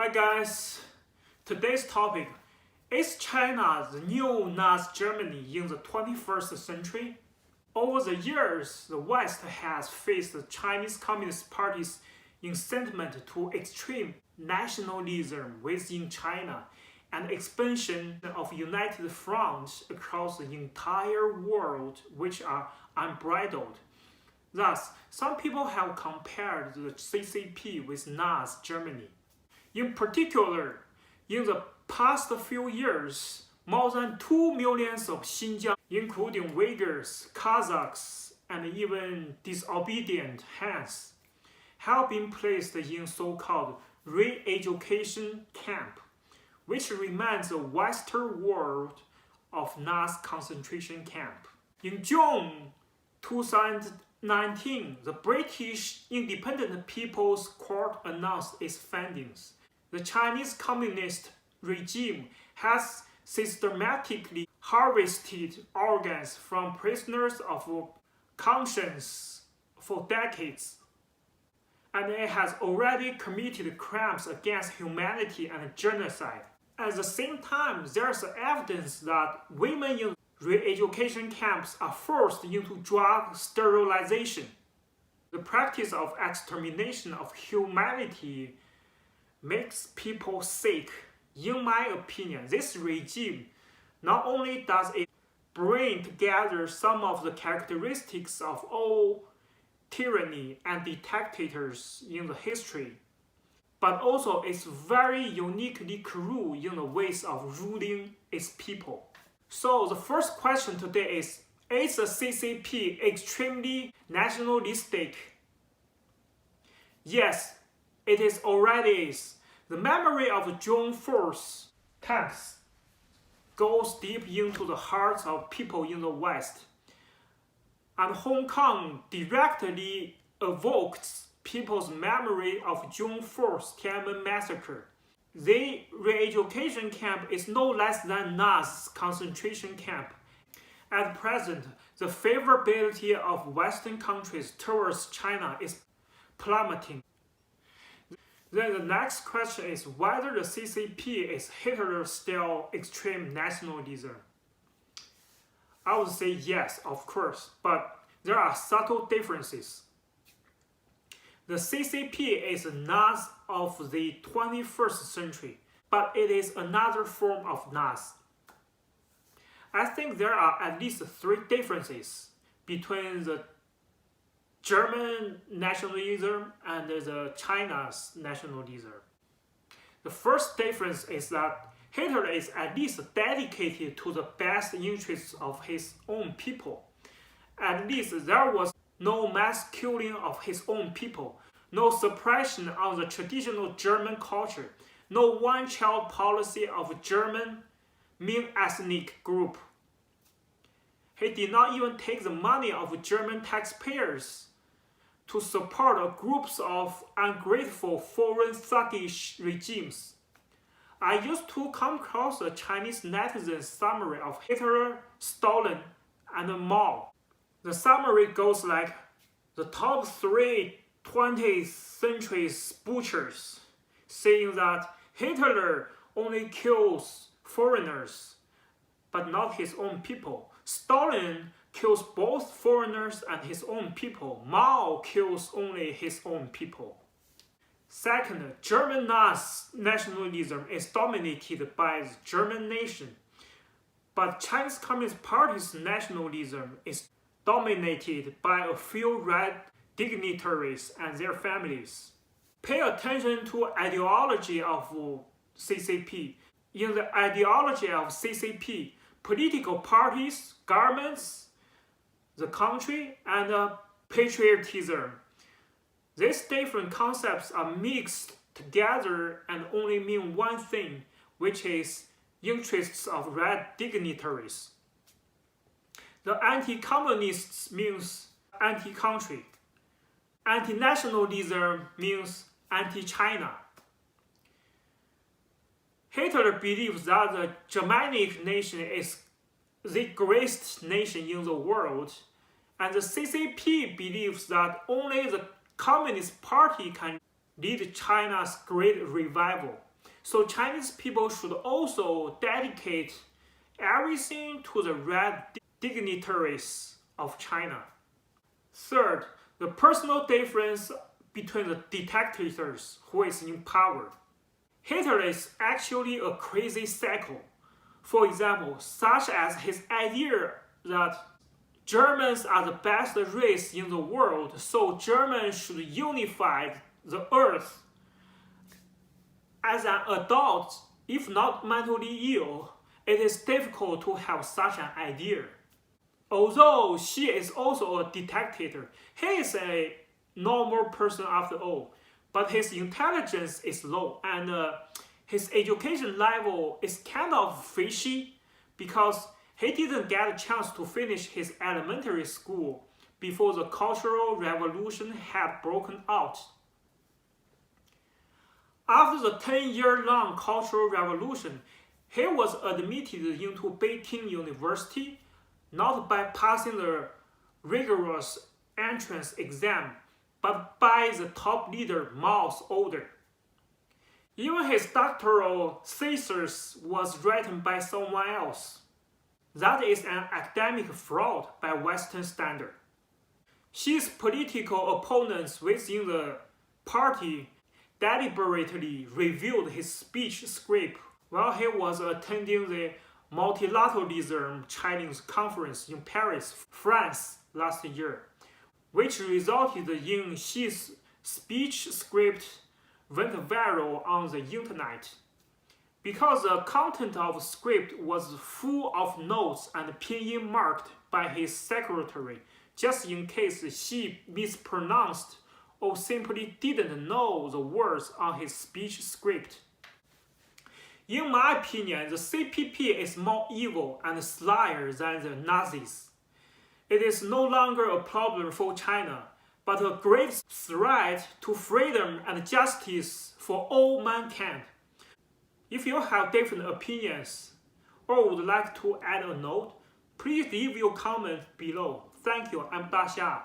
Hi guys, today's topic, is China the new Nazi Germany in the 21st century? Over the years, the West has faced the Chinese Communist Party's incitement to extreme nationalism within China and expansion of united fronts across the entire world, which are unbridled. Thus, some people have compared the CCP with Nazi Germany. In particular, in the past few years, more than 2 million of Xinjiang, including Uyghurs, Kazakhs, and even disobedient Hans, have been placed in so-called re-education camp, which reminds the Western world of Nazi concentration camp. In June 2019, the British Independent People's Court announced its findings. The Chinese Communist regime has systematically harvested organs from prisoners of conscience for decades, and it has already committed crimes against humanity and genocide. At the same time, there's evidence that women in re-education camps are forced into drug sterilization. The practice of extermination of humanity makes people sick. In my opinion, this regime not only does it bring together some of the characteristics of all tyranny and dictators in the history, but also is very uniquely cruel in the ways of ruling its people. So the first question today is the CCP extremely nationalistic? Yes, it is already is. The memory of June 4th attacks goes deep into the hearts of people in the West, and Hong Kong directly evokes people's memory of June 4th Tiananmen massacre. The re-education camp is no less than Nazi concentration camp. At present, the favorability of Western countries towards China is plummeting. Then the next question is whether the CCP is Hitler-style extreme nationalism. I would say yes, of course, but there are subtle differences. The CCP is a Nazi of the 21st century, but it is another form of Nazi. I think there are at least 3 differences between the German nationalism and the China's nationalism. The first difference is that Hitler is at least dedicated to the best interests of his own people. At least there was no mass killing of his own people, no suppression of the traditional German culture, no one-child policy of German main ethnic group. He did not even take the money of German taxpayers to support groups of ungrateful foreign thuggish regimes. I used to come across a Chinese netizen summary of Hitler, Stalin, and Mao. The summary goes like, the top 3 20th century butchers, saying that Hitler only kills foreigners, but not his own people. Stalin kills both foreigners and his own people. Mao kills only his own people. Second, German Nazi nationalism is dominated by the German nation, but Chinese Communist Party's nationalism is dominated by a few red dignitaries and their families. Pay attention to ideology of CCP. In the ideology of CCP, political parties, governments, the country, and patriotism. These different concepts are mixed together and only mean one thing, which is interests of red dignitaries. The anti-communists means anti-country. Anti-nationalism means anti-China. Hitler believes that the Germanic nation is the greatest nation in the world, and the CCP believes that only the Communist Party can lead China's great revival. So Chinese people should also dedicate everything to the red dignitaries of China. Third, the personal difference between the dictators who is in power. Hitler is actually a crazy cycle. For example, such as his idea that Germans are the best race in the world, so Germans should unify the earth. As an adult, if not mentally ill, it is difficult to have such an idea. Although he is also a dictator, he is a normal person after all, but his intelligence is low and his education level is kind of fishy because he didn't get a chance to finish his elementary school before the Cultural Revolution had broken out. After the 10-year-long Cultural Revolution, he was admitted into Beijing University not by passing the rigorous entrance exam, but by the top leader Mao's order. Even his doctoral thesis was written by someone else. That is an academic fraud by Western standard. His political opponents within the party deliberately reviewed his speech script while he was attending the Multilateralism Chinese Conference in Paris, France last year, which resulted in his speech script went viral on the internet. Because the content of the script was full of notes and pinyin marked by his secretary, just in case he mispronounced or simply didn't know the words on his speech script. In my opinion, the CPP is more evil and slyer than the Nazis. It is no longer a problem for China, but a great threat to freedom and justice for all mankind. If you have different opinions or would like to add a note, please leave your comment below. Thank you, I'm Da Xia.